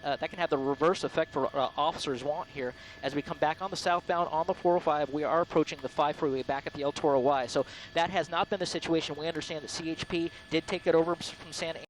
that can have the reverse effect for officers want here. As we come back on the southbound on the 405, we are approaching the 5 freeway back at the El Toro Y. So that has not been the situation. We understand that CHP did take it over from Santa Ana.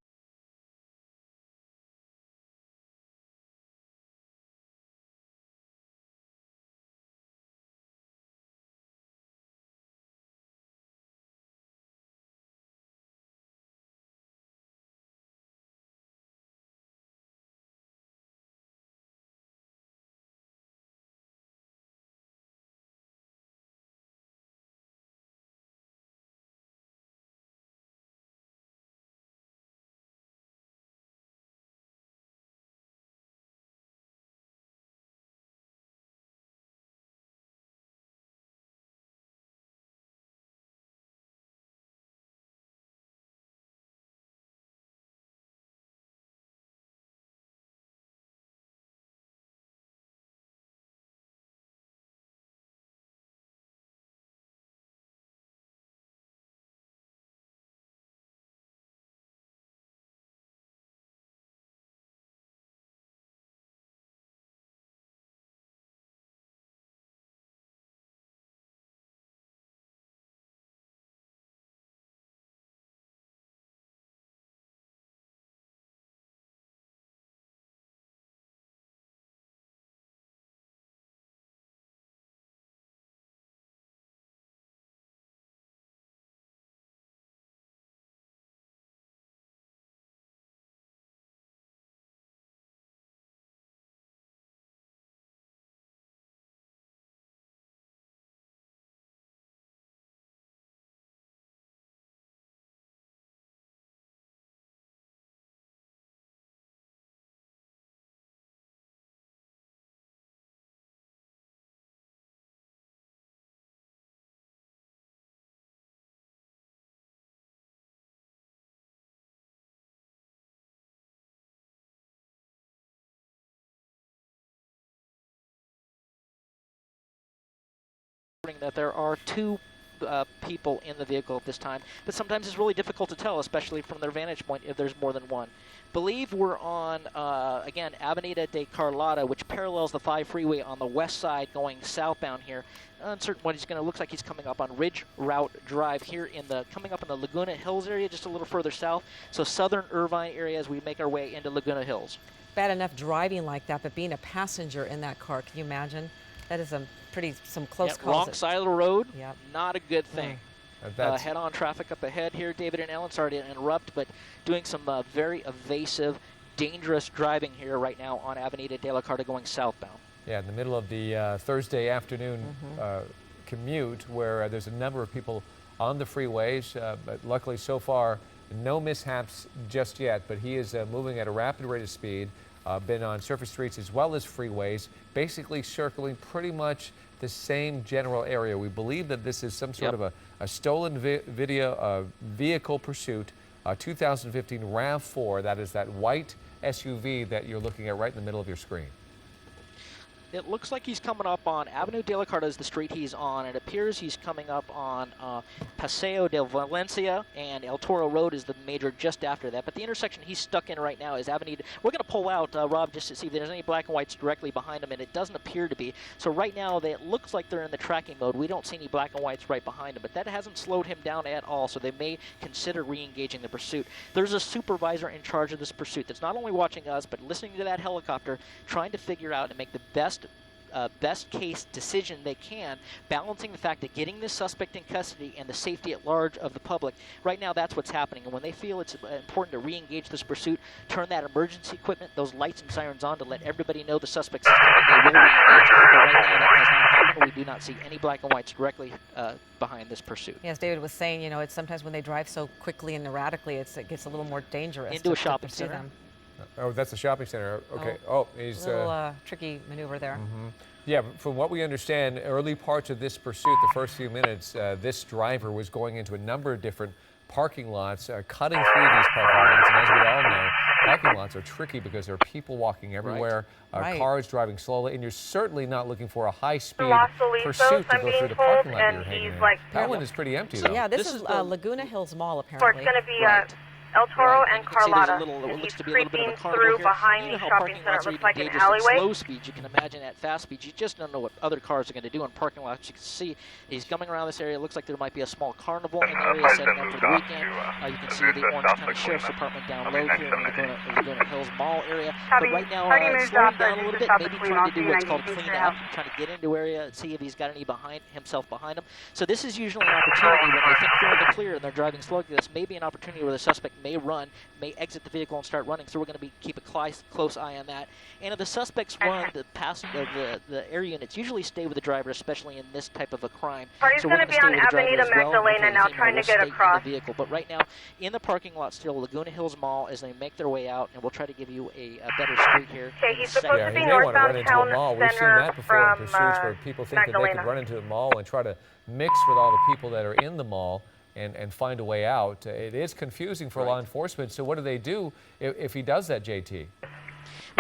That there are two people in the vehicle at this time, but sometimes it's really difficult to tell, especially from their vantage point, if there's more than one. Believe we're on, again, Avenida de Carlota, which parallels the 5 freeway on the west side going southbound here. Uncertain what he's going to look like. He's coming up on Ridge Route Drive here coming up in the Laguna Hills area, just a little further south. So southern Irvine area as we make our way into Laguna Hills. Bad enough driving like that, but being a passenger in that car, can you imagine? That is some close calls. Wrong side of the road, yep. Not a good thing. Head-on traffic up ahead here. David and Ellen, sorry to interrupt, but doing some very evasive, dangerous driving here right now on Avenida de la Carta going southbound. Yeah, in the middle of the Thursday afternoon commute where there's a number of people on the freeways, but luckily so far no mishaps just yet, but he is moving at a rapid rate of speed. Been on surface streets as well as freeways, basically circling pretty much the same general area. We believe that this is some sort of a stolen vehicle pursuit, 2015 RAV4. That is that white SUV that you're looking at right in the middle of your screen. It looks like he's coming up on Avenue de la Carta is the street he's on. It appears he's coming up on Paseo de Valencia, and El Toro Road is the major just after that. But the intersection he's stuck in right now is Avenue. We're going to pull out, Rob, just to see if there's any black and whites directly behind him, and it doesn't appear to be. So right now, it looks like they're in the tracking mode. We don't see any black and whites right behind him, but that hasn't slowed him down at all, so they may consider re-engaging the pursuit. There's a supervisor in charge of this pursuit that's not only watching us, but listening to that helicopter, trying to figure out and make the best case decision they can, balancing the fact that getting this suspect in custody and the safety at large of the public. Right now, that's what's happening. And when they feel it's important to re-engage this pursuit, turn that emergency equipment, those lights and sirens on to let everybody know the suspect is coming. They will re-engage. But right now, that has not happened. We do not see any black and whites directly behind this pursuit. Yes, David was saying, you know, it's sometimes when they drive so quickly and erratically, it gets a little more dangerous. Into a shopping center. Them. Oh, that's a shopping center. Okay. He's a little tricky maneuver there. Yeah, from what we understand, early parts of this pursuit, the first few minutes, this driver was going into a number of different parking lots, cutting through these parking lots. And as we all know, parking lots are tricky because there are people walking everywhere, cars driving slowly, and you're certainly not looking for a high-speed pursuit to go through the parking lot you're hanging in. That one is pretty empty, though. Yeah, this is Laguna Hills Mall, apparently. It's going to be El Toro Right, and you can see there's a Carlotta. little, it And looks he's to be a little bit of a creeping carnival through here. behind You know the how shopping parking center. lots It are looks even like an dangerous at alleyway. slow speeds. You can imagine at fast speeds. You just don't know what other cars are going to do in parking lots. You can see he's coming around this area. It looks like there might be a small carnival in the area setting up for the weekend. You can see the Orange County Sheriff's Department down low here in the Laguna Hills Mall area. But right now, slowing down a little bit, maybe trying to do what's called clean up, trying to get into area and see if he's got any himself behind him. So this is usually an opportunity when they think they're in the clear and they're driving slow. This may be an opportunity where the suspect may may exit the vehicle and start running. So we're going to keep a close eye on that. And if the suspects run, the air units usually stay with the driver, especially in this type of a crime. Party's So we're going going to to be stay on with the driver Avenida as well. Magdalena now, The trying to female get will stay across. in the vehicle. But right now, in the parking lot still, Laguna Hills Mall, as they make their way out, and we'll try to give you a better street here. Okay, he's supposed Yeah, to he be may want to run northbound into a town mall. We've seen center that before in from pursuits where people think that they Magdalena. can run into a mall and try to mix with all the people that are in the mall and find a way out. It is confusing for law enforcement. So what do they do if he does that, JT?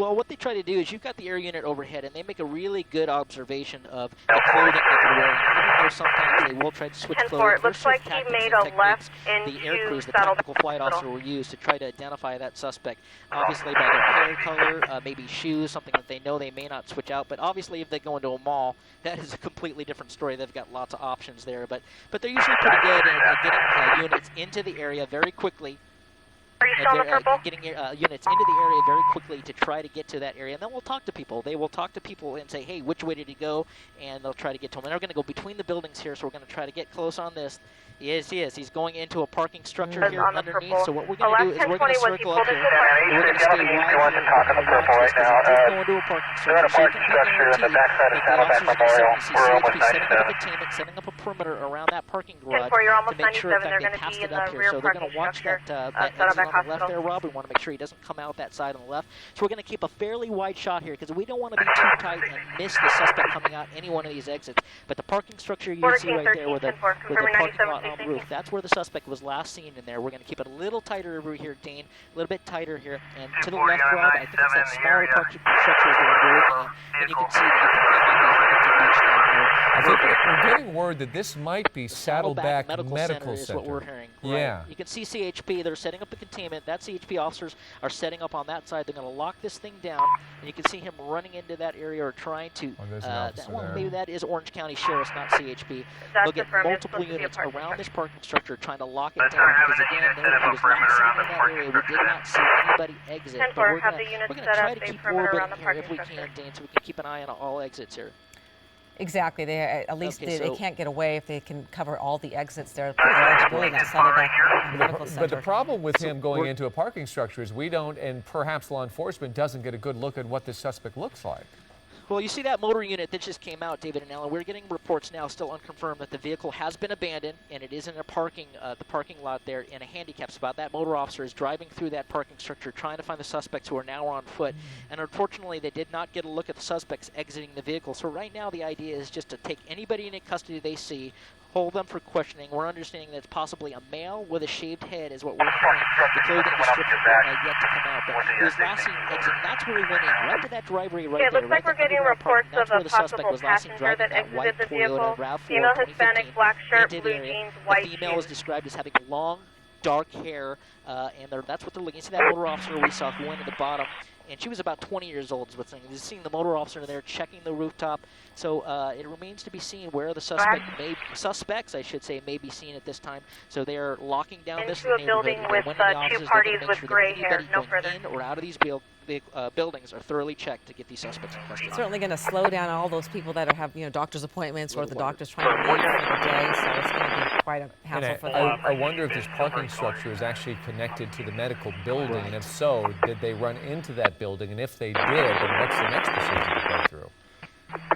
Well, what they try to do is you've got the air unit overhead, and they make a really good observation of the clothing that they're wearing. Even though sometimes they will try to switch clothing, It looks like he made a left into the air crews, the Saddleback technical flight officer, Hospital. will use to try to identify that suspect. Obviously, by their hair color, maybe shoes, something that they know they may not switch out. But obviously, if they go into a mall, that is a completely different story. They've got lots of options there. But they're usually pretty good at getting units into the area very quickly. Are you still on the purple? Getting units into the area very quickly to try to get to that area. And then we'll talk to people. They will talk to people and say, hey, which way did he go? And they'll try to get to him. And they're going to go between the buildings here, so we're going to try to get close on this. Yes, he is. He's going into a parking structure here underneath. So what we're going to do is we're going to circle up here. We're going to stay right here. We're going to watch this because he did go into a parking structure. So you can be guaranteed that the officers are going to see CHP setting up a containment, setting up a perimeter around that parking garage to make sure, in fact, they passed it up here. So they're going to watch that exit on the left there, Rob. We want to make sure he doesn't come out that side on the left. So we're going to keep a fairly wide shot here because we don't want to be too tight and miss the suspect coming out any one of these exits. But the parking structure you see right there with the parking lot on the roof, that's where the suspect was last seen in there. We're going to keep it a little tighter over here, Dane, a little bit tighter here. And to the left, Rob, I think it's that smaller parking structure is the one we're looking at. And you can see that I think that might be Huntington Beach down there. I think we're getting word that this might be Saddleback Medical Center. Is what we're hearing. Yeah. Right. You can see CHP. They're setting up the containment. That CHP officers are setting up on that side. They're going to lock this thing down, and you can see him running into that area or trying to. Maybe that is Orange County Sheriff's, not CHP. They'll get multiple units around this parking structure trying to lock it down because again, he was last seen in that area. We did not see anybody exit, but we're going to try to keep orbiting here if we can, Dane, so we can keep an eye on all exits here. Exactly. At least they can't get away if they can cover all the exits there. Pretty large building at Saddleback Medical Center. But the problem with him going into a parking structure is we don't, and perhaps law enforcement doesn't get a good look at what this suspect looks like. Well, you see that motor unit that just came out, David and Ellen. We're getting reports now, still unconfirmed, that the vehicle has been abandoned, and it is in a the parking lot there in a handicap spot. That motor officer is driving through that parking structure, trying to find the suspects who are now on foot. And unfortunately, they did not get a look at the suspects exiting the vehicle. So right now, the idea is just to take anybody into custody they see, hold them for questioning. We're understanding that it's possibly a male with a shaved head is what we're hearing. The clothing description yet to come out. But he was last seen exiting. That's where he went in, right to that driveway right there. It looks like we're getting reports of a possible passenger that exited the vehicle. Female, Hispanic, black shirt, blue jeans, white shoes. The female was described as having long, dark hair, and that's what they're looking. You see that motor officer we saw who went to the bottom, and she was about 20 years old is what's saying. You're seeing the motor officer there checking the rooftop. So it remains to be seen where the suspects, I should say, may be seen at this time. So they are locking down this neighborhood. Building with two parties with gray hair. No further. In or out of these buildings are thoroughly checked to get these suspects in custody. Certainly going to slow down all those people that have doctor's appointments or the doctor's trying to leave for the day. So it's going to be quite a hassle for them. I wonder if this parking structure is actually connected to the medical building, and if so, did they run into that building? And if they did, then what's the next procedure to go through?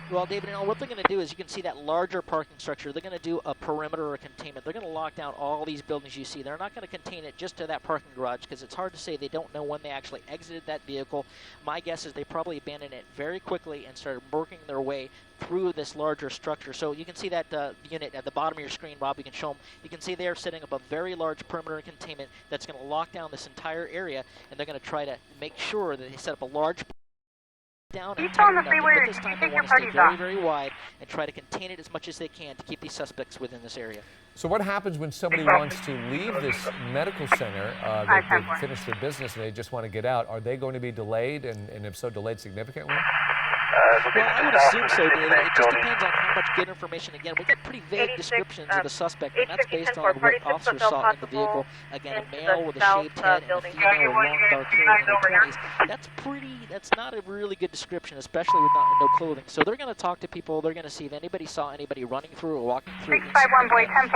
Well, David, what they're going to do is you can see that larger parking structure. They're going to do a perimeter or containment. They're going to lock down all these buildings you see. They're not going to contain it just to that parking garage because it's hard to say. They don't know when they actually exited that vehicle. My guess is they probably abandoned it very quickly and started working their way through this larger structure. So you can see that unit at the bottom of your screen, Rob. You can show them. You can see they're setting up a very large perimeter containment that's going to lock down this entire area, and they're going to try to make sure that they set up a large down You and still on tighten the it up. freeway, But or this did you time take they your want to stay parties very, off? very wide and try to contain it as much as they can to keep these suspects within this area. So what happens when somebody wants to leave this medical center, they've finished their business and they just want to get out? Are they going to be delayed, and if so, delayed significantly? Well, I would assume so, David. It just depends on how much good information. Again, we got pretty vague descriptions of the suspect, and that's based on what officers saw in the vehicle. Again, a male with a shaved head and a female with long dark hair in her 20s. That's not a really good description, especially with no clothing. So they're going to talk to people. They're going to see if anybody saw anybody running through or walking through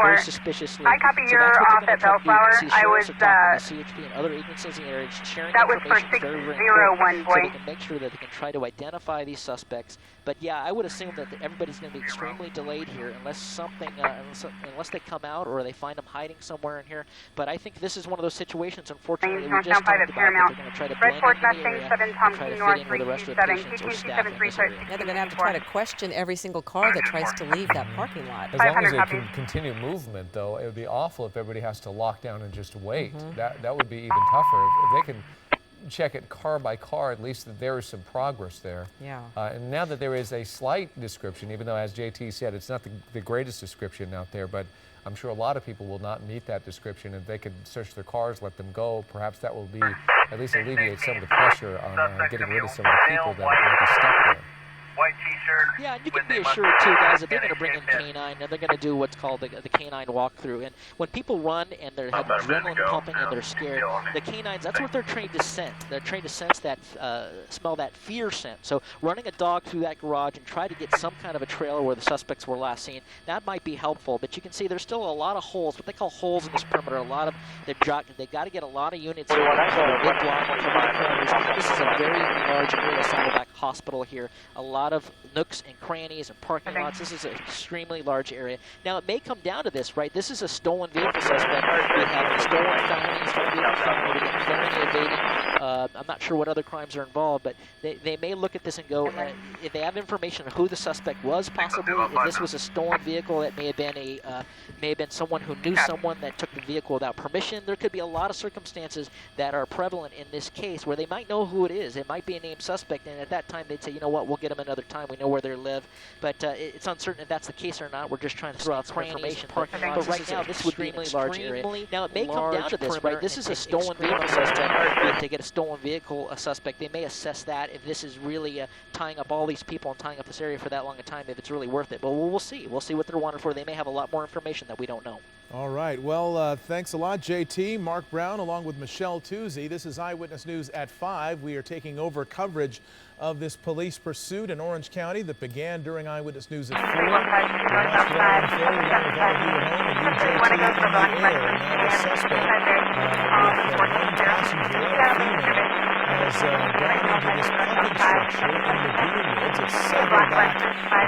very suspiciously. I copy So your that's what off they're at going to try Bellflower. to do. You can see sheriffs are talking to CHP and other agencies in the area, sharing information is very, very important, so they can make sure that they can try to identify these suspects. But yeah, I would assume that everybody's going to be extremely delayed here unless something, unless they come out or they find them hiding somewhere in here. But I think this is one of those situations, unfortunately, we just talked about that they're going to try to blend into the area and try to fit in with the rest of the patients or staff in this area. Yeah, they're going to have to try to question every single car that tries to leave that parking lot. As long as they can continue movement, though, it would be awful if everybody has to lock down and just wait. That would be even tougher. If they can check it car by car, at least that there is some progress there. Yeah. And now that there is a slight description, even though, as JT said, it's not the greatest description out there, but I'm sure a lot of people will not meet that description. If they could search their cars, let them go, perhaps that will be at least alleviate some of the pressure on getting rid of some of the people that might be stuck there. White t-shirt. Yeah, and you can be assured too, guys, that they're going to bring in canine, and they're going to do what's called the canine walkthrough. And when people run and they have adrenaline pumping and they're scared, the canines, that's what they're trained to sense. They're trained to sense that, smell that fear scent. So running a dog through that garage and try to get some kind of a trailer where the suspects were last seen, that might be helpful. But you can see there's still a lot of holes, what they call holes in this perimeter. A lot of they got to get a lot of units here. This is a very large area, Saddleback Hospital here. A lot of nooks and crannies and parking lots. This is an extremely large area. Now, it may come down to this, right? This is a stolen vehicle suspect. We have stolen felonies, we get felony evading. I'm not sure what other crimes are involved, but they may look at this and go, if they have information on who the suspect was, possibly, if this was a stolen vehicle, that may have been someone who knew someone that took the vehicle without permission. There could be a lot of circumstances that are prevalent in this case where they might know who it is. It might be a named suspect, and at that time they'd say, you know what, we'll get them another time. We know where they live, but it's uncertain if that's the case or not. We're just trying to throw out some information. But right now, this would be an extremely large area. Now, it may come down to this, right? This is a stolen vehicle suspect. If they get a stolen vehicle suspect, they may assess that if this is really tying up all these people and tying up this area for that long a time, if it's really worth it. But we'll see. We'll see what they're wanted for. They may have a lot more information that we don't know. All right. Well, thanks a lot, JT. Mark Brown, along with Michelle Tuzzi. This is Eyewitness News at 5. We are taking over coverage of this police pursuit in Orange County that began during Eyewitness News at 4. We watched it all unfold along with all of you at home and you, JT, in the air. Now the suspect with one passenger, a female, has gone into this parking structure in Laguna Woods. It's Saddleback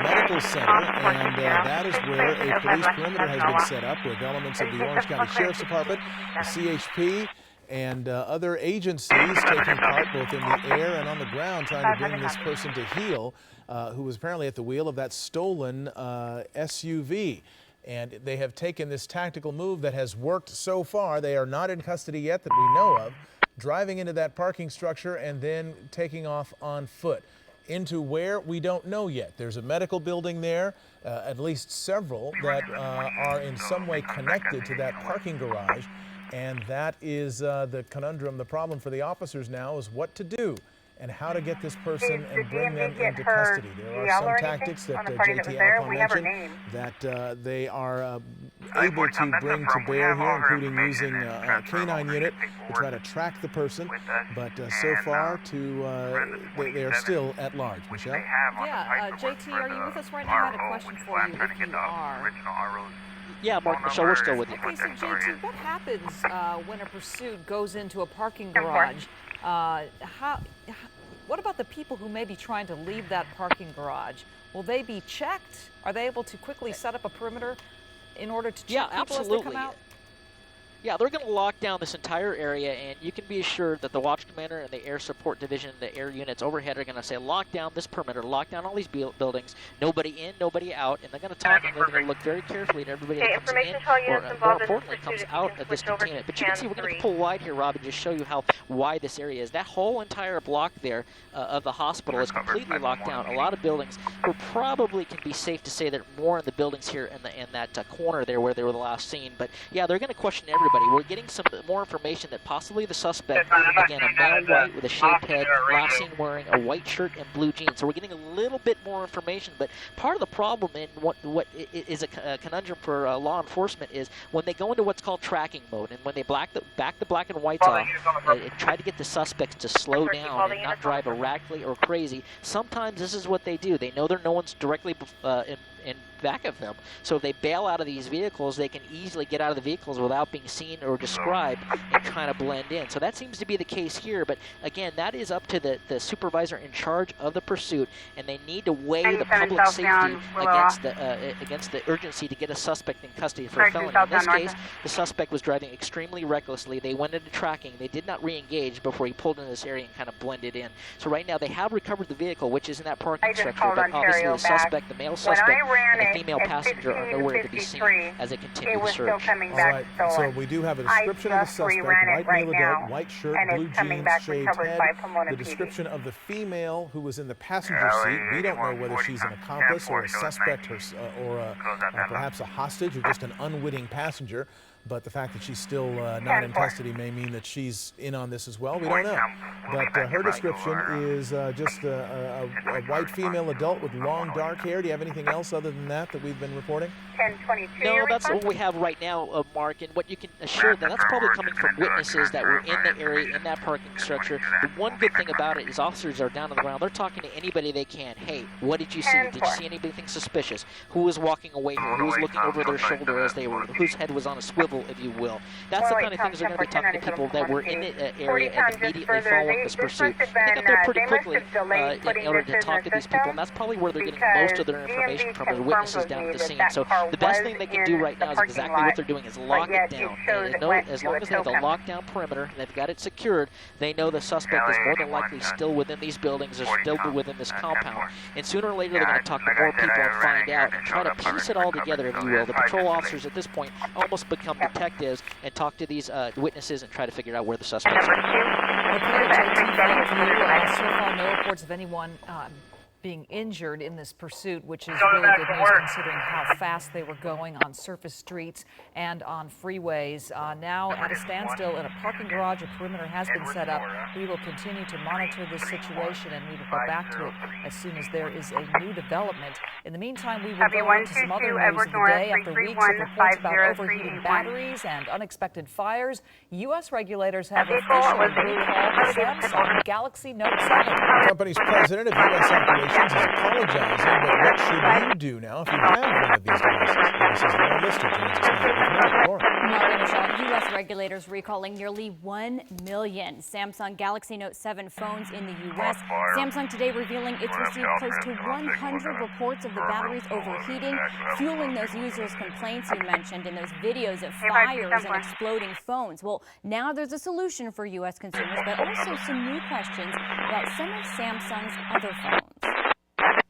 Medical Center, and that is where a police perimeter has been set up with elements of the Orange County Sheriff's Department, the CHP, and other agencies taking part both in the air and on the ground trying to bring this person to heel, who was apparently at the wheel of that stolen SUV. And they have taken this tactical move that has worked so far. They are not in custody yet that we know of, driving into that parking structure and then taking off on foot. Into where, we don't know yet. There's a medical building there, at least several, that are in some way connected to that parking garage. And that is the conundrum. The problem for the officers now is what to do and how to get this person and bring them into custody. There are some tactics that JT Alcon mentioned that they are able to bring to bear here, including using a canine unit to try to track the person. But so far, they are still at large. Michelle? Yeah, JT, are you with us right now? I had a question for you, if you are. Yeah, Mark, Michelle, we're still with you. Okay, so JT, what happens when a pursuit goes into a parking garage? What about the people who may be trying to leave that parking garage? Will they be checked? Are they able to quickly set up a perimeter in order to check people as they come out? Yeah, they're going to lock down this entire area, and you can be assured that the Watch Commander and the Air Support Division, the air units overhead, are going to say, lock down this perimeter, lock down all these buildings, nobody in, nobody out, and they're going to talk, and they're going to look very carefully at everybody that comes in, or more importantly, comes out of this containment. But you can see, we're going to pull wide here, Rob, and just show you how wide this area is. That whole entire block there of the hospital is completely locked down. A lot of buildings, we're probably can be safe to say that more in the buildings here in that corner there where they were the last seen. But yeah, they're going to question everybody. We're getting some more information that possibly the suspect, again, a male white with a shaved head, last seen wearing a white shirt and blue jeans. So we're getting a little bit more information. But part of the problem in what is a conundrum for law enforcement is when they go into what's called tracking mode, and when they back the black and whites off and try to get the suspects to slow down and not drive erratically or crazy, sometimes this is what they do. They know no one's directly in back of them. So if they bail out of these vehicles, they can easily get out of the vehicles without being seen or described and kind of blend in. So that seems to be the case here. But again, that is up to the supervisor in charge of the pursuit, and they need to weigh the public safety against the urgency to get a suspect in custody for a felony. In this case, the suspect was driving extremely recklessly. They went into tracking. They did not re-engage before he pulled into this area and kind of blended in. So right now they have recovered the vehicle, which is in that parking structure, but obviously the suspect, the male suspect, and the female passenger are nowhere to be seen as they continue the search. All right, so we do have a description of the suspect, white male adult, white shirt, blue jeans, shaved head. The description of the female who was in the passenger seat, we don't know whether she's an accomplice or a suspect or perhaps a hostage or just an unwitting passenger. But the fact that she's still not in custody may mean that she's in on this as well. We don't know. But her description is just a white female adult with long dark hair. Do you have anything else other than that we've been reporting? 1022. No, that's what we have right now, Mark, and what you can assure that's probably coming from witnesses that were in the area, in that parking structure. The one good thing about it is officers are down on the ground. They're talking to anybody they can. Hey, what did you see? Did you see anything suspicious? Who was walking away here? Who was looking over their shoulder as they were? Whose head was on a swivel, if you will? That's the kind of things they're going to be talking to people that were in the area and immediately following this pursuit. They got there pretty quickly in order to talk to these people, and that's probably where they're getting most of their information from, the witnesses down at the scene. So the best thing they can do right now is exactly what they're doing, is lock it down. And know, as long as they have the lockdown perimeter and they've got it secured, they know the suspect is more than likely still within these buildings or still within this compound. And sooner or later they're going to talk to more people and find out and try to piece it all together, if you will. The patrol officers at this point almost become detectives and talk to these witnesses and try to figure out where the suspects are. Okay, JT, thank you. So far, no reports of anyone being injured in this pursuit, which is really good news considering how fast they were going on surface streets and on freeways. Now at a standstill in a parking garage, a perimeter has been set up. We will continue to monitor this situation, and we will go back to it as soon as there is a new development. In the meantime, we will go into some other news of the day. After weeks of reports about overheating batteries and unexpected fires, U.S. regulators have officially recalled the Samsung Galaxy Note 7. The company's president of U.S. operations is apologizing, but what should you do now if you have one of these devices? This is Laura Lister joins us now. Laura. U.S. regulators recalling nearly 1 million Samsung Galaxy Note 7 phones in the U.S. Samsung today revealing it's received close to 100 reports of the batteries overheating, fueling those users' complaints you mentioned in those videos of fires and exploding phones. Well, now there's a solution for U.S. consumers, but also some new questions about some of Samsung's other phones.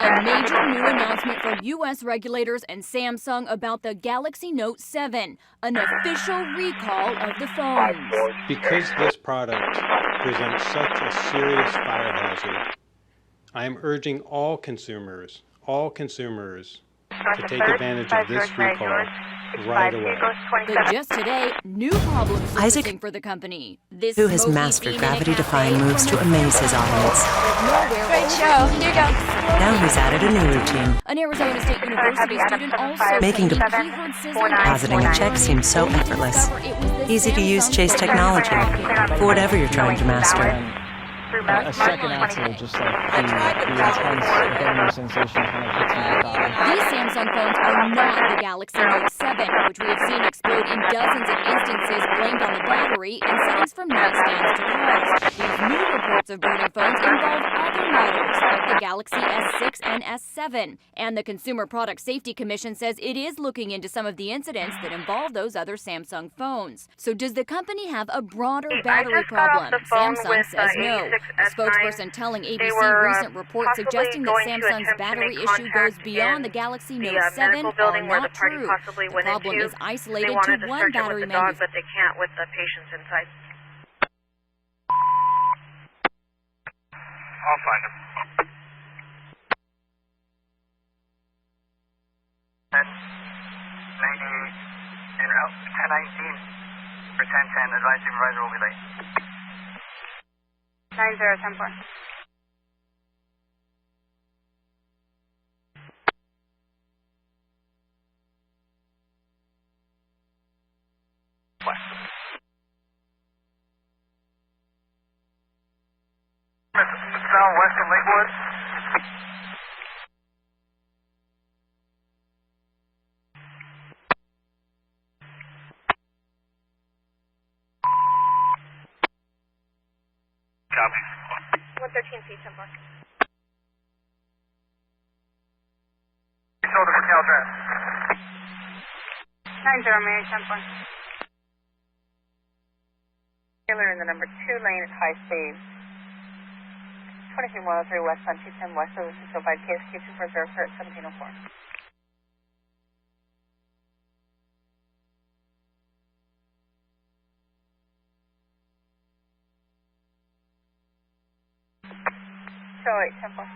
A major new announcement from U.S. regulators and Samsung about the Galaxy Note 7, an official recall of the phones. Because this product presents such a serious fire hazard, I am urging all consumers to take advantage of this recall right away. But just today, new problems surfacing for the company. This who has mastered gravity-defying moves to amaze his audience. Great show. Here you go. Now he's added a new routine. An Arizona State University student also making depositing a check seems so effortless. Easy to use Chase technology for whatever you're trying to master. A second axle, just like the intense burning sensation kind of hits me in the thigh. These Samsung phones are not the Galaxy Note 7, which we have seen explode in dozens of instances blamed on the battery in settings from nightstands to cars. These new reports of burning phones involve other models, like the Galaxy S6 and S7. And the Consumer Product Safety Commission says it is looking into some of the incidents that involve those other Samsung phones. So does the company have a broader battery problem? Samsung says no. A spokesperson telling ABC recent reports suggesting that Samsung's battery issue goes beyond the Galaxy Note 7 are not true. The problem is isolated to one battery manufacturer. But they can't with the patients inside. I'll find him. 10, 98, en route, 1019, for 1010, advise supervisor will be late. 9010. Southwest of Lakewood. Copy. 113 feet, 10 4. Shoulder for Caltrans. 90 Mary, 10 4. Taylor in the number 2 lane at high speed. 23-103 west on 210 west of the 605 KSQ 240 sir at 1704. So 8 10 4.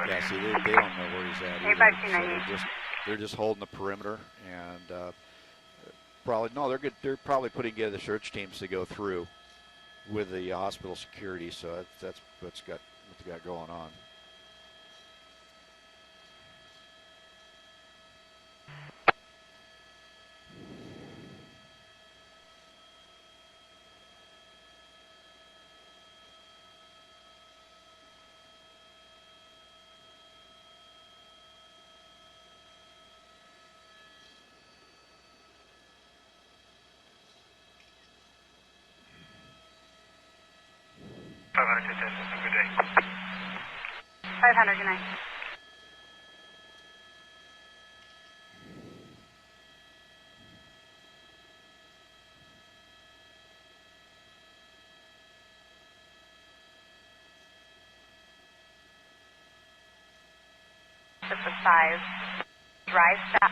Yeah, see, they don't know where he's at either. So they're just holding the perimeter, and probably they're probably putting together the search teams to go through with the hospital security. So that's what they got going on. Good day. 500, good night. Just the size. Drive stack.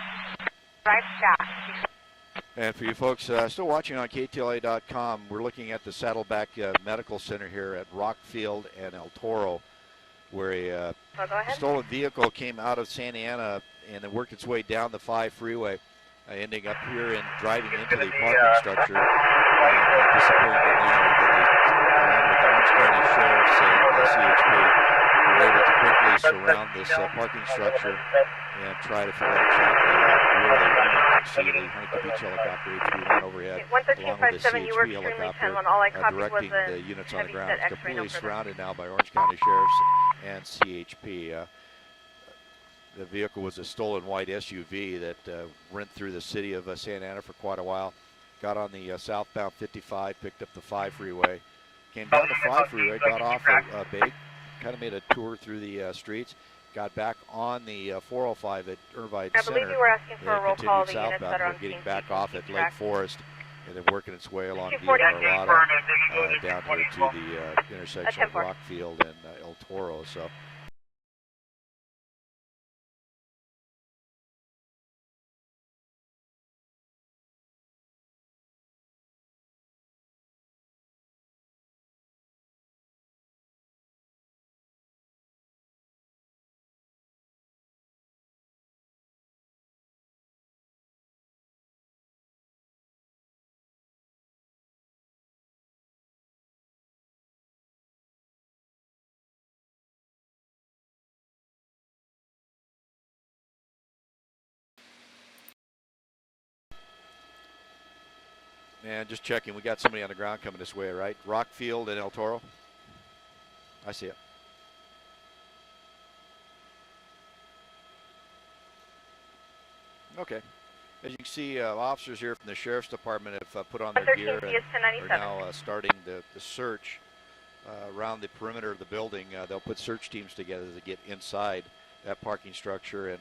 And for you folks still watching on KTLA.com, we're looking at the Saddleback Medical Center here at Rockfield and El Toro, where a stolen vehicle came out of Santa Ana and then worked its way down the 5 freeway, ending up here and driving into the parking structure and disappearing in there. Along with Orange County Sheriff's and CHP, were able to quickly surround this parking structure and try to figure out exactly where they went. You can see the Huntington Beach helicopter HB1 overhead, along with the CHP helicopter directing the units on the ground. It's completely surrounded now by Orange County Sheriffs and CHP. The vehicle was a stolen white SUV that went through the city of Santa Ana for quite a while. got on the southbound 55, picked up the 5 freeway, came down the 5 freeway, got off a Bay, kind of made a tour through the streets, got back on the 405 at Irvine Center. I believe you were asking for a roll call of the units that are on getting scene. back off at Lake Forest, and then working its way along the 240. Arlada down here to the intersection of Rockfield and El Toro. So. And just checking, we got somebody on the ground coming this way, right? Rockfield and El Toro. I see it. Okay. As you can see, officers here from the Sheriff's Department have put on their gear and are now starting the search around the perimeter of the building. They'll put search teams together to get inside that parking structure and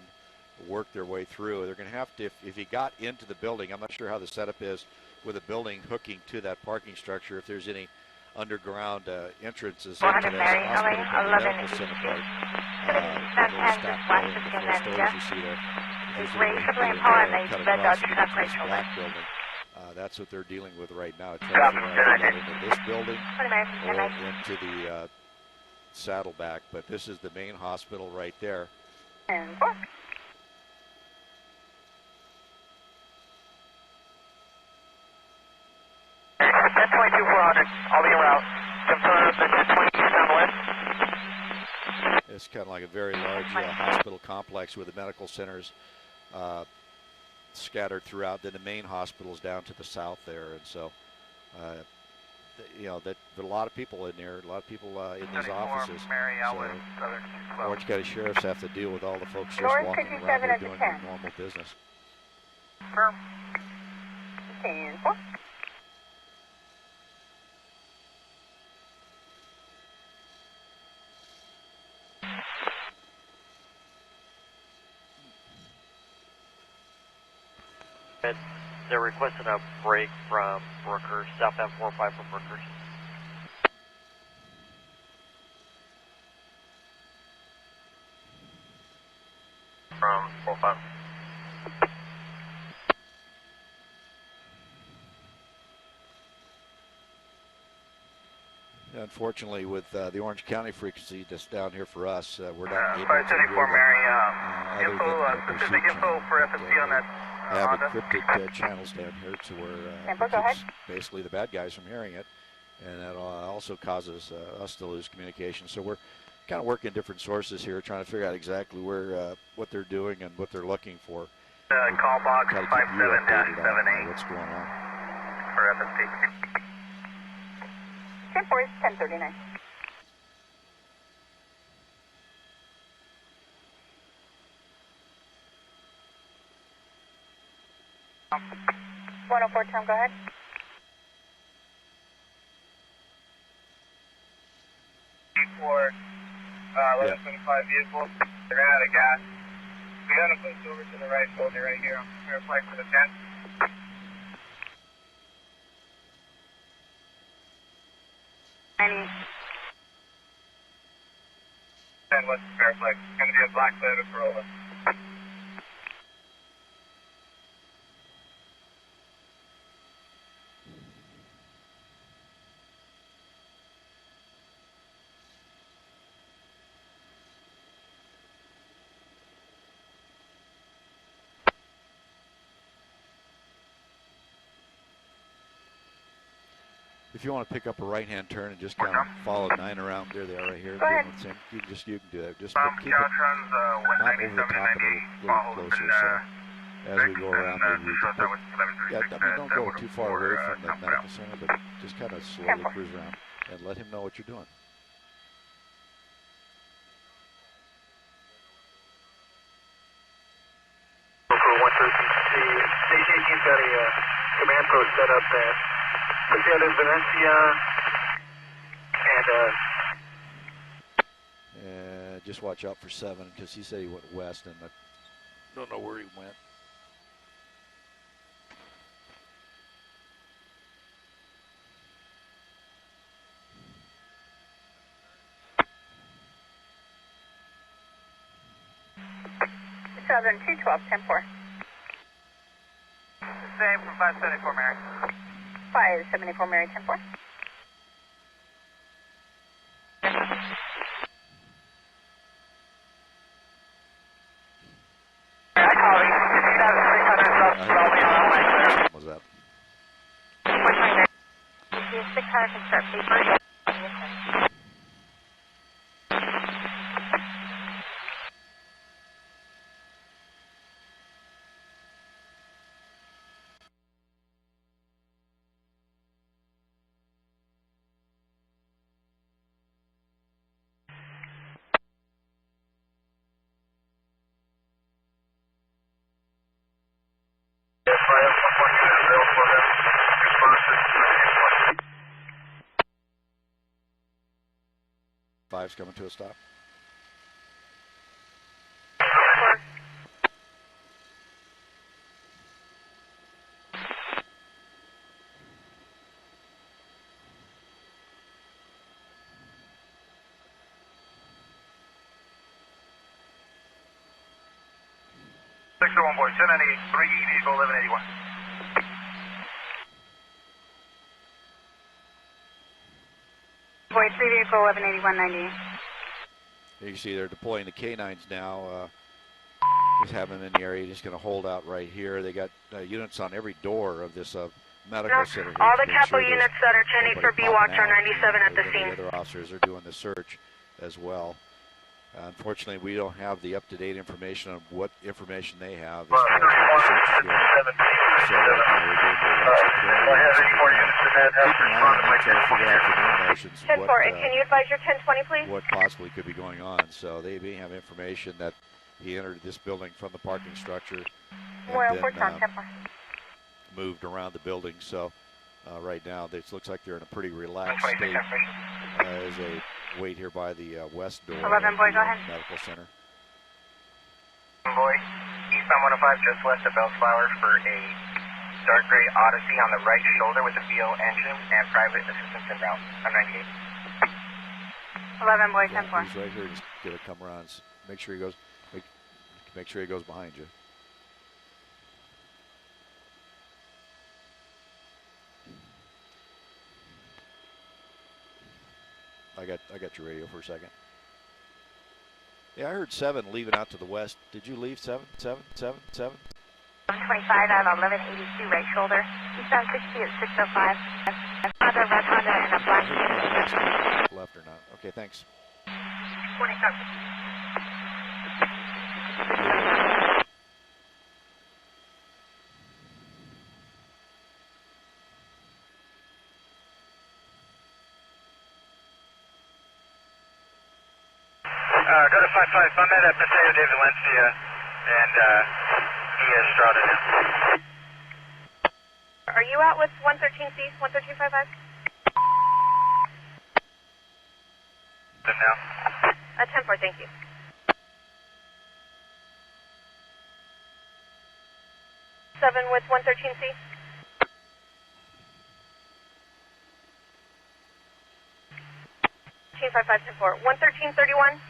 work their way through. They're going to have to, if you got into the building, I'm not sure how the setup is with a building hooking to that parking structure, if there's any underground entrances into this hospital called the medical center part. Those stacked building, the 4 stories you see there. If there's any way to cut across into this black building. That's what they're dealing with right now. Trying to figure out if they get into this building or into the Saddleback. But this is the main hospital right there. And 1022-400, I'll be around. Confirm the 1022 down the list. It's kind of like a very large hospital complex with the medical centers scattered throughout. Then the main hospital is down to the south there, and so you know that there are a lot of people in there, a lot of people in these offices. So Orange County Sheriffs have to deal with all the folks just walking around here doing their normal business. Confirm. 10-4. They're requesting a break from Brookers, southbound 45 from Brookers. From 45. Unfortunately, with the Orange County frequency just down here for us, we're not able to 534 Mary, specific info for FSC on that. Have encrypted channels down here to where it keeps basically the bad guys from hearing it, and that also causes us to lose communication. So we're kind of working different sources here, trying to figure out exactly where what they're doing and what they're looking for. Call box 57-78. What's going on For FSC. 10-4 is 1039. .104 Tom, go ahead. For 1125 vehicles, they're out of gas. We got to push over to the right shoulder right here. I'm going to flag for the 10. Any. 10 west of Fair Flag. It's going to be a black Toyota Corolla. If you want to pick up a right-hand turn and just kind of follow 9 around, there they are right here. You can do that. Just keep it not over the top, but a little closer. So as we go around, don't go too far away from the medical center, but just kind of slowly cruise around and let him know what you're doing. He's got a command vehicle is set up at Paseo de Valencia and just watch out for 7 because he said he went west and I don't know where he went. Southern 212, 10-4. Same from 574 Mary. 574 Mary, 10-4. What was that? 600 construction. Five's coming to a stop. One boy, 1098, 3 vehicle 1181. Boy, 3 vehicle 1181, 90. You see they're deploying the K9s now. Just have them in the area. Just going to hold out right here. They got units on every door of this medical center. All the capital units that are 10-8 for B-Watch are 97 at the scene. The other officers are doing the search as well. Unfortunately, we don't have the up-to-date information on what information they have as far as what the search is doing. So right now we're doing the watch the perimeter. Keep an eye on them, trying to figure out from their motions 10-4, can you advise your 10-20, please? what possibly could be going on. So they may have information that he entered this building from the parking structure and then moved around the building. So right now it looks like they're in a pretty relaxed state as they wait here by the west door 11 boy, go ahead. medical center. Boy, eastbound 105 just west of Bellflower for a dark gray Odyssey on the right shoulder with a VO engine and private assistance en route. I'm 98. 11 boy, 10-4. He's right here. Just get a come around. Make sure he goes. Make sure he goes behind you. I got your radio for a second. Yeah, I heard 7 leaving out to the west. Did you leave 7? 7? 7? 7? 125 out of 1182 right shoulder. Eastbound 60 at 605. Another red Honda and a black. Left or not? Okay, thanks. 27. Go to 55. I'm at Paseo de Valencia and Estrada now. Are you out with 113C, 11355? Them now. 10-4, thank you. Seven with 113C. Team 5524. 11331.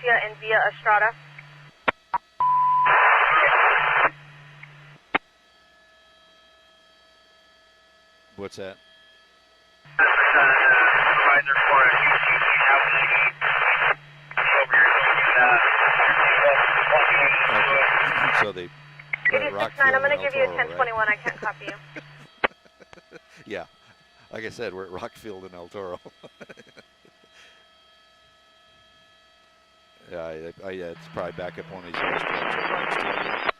And via Estrada. What's that? Supervisor for So they. I'm going to give you a 1021. Right? I can't copy you. Yeah, like I said, we're at Rockfield and El Toro. Yeah, it's probably back up on these other stretches next to it.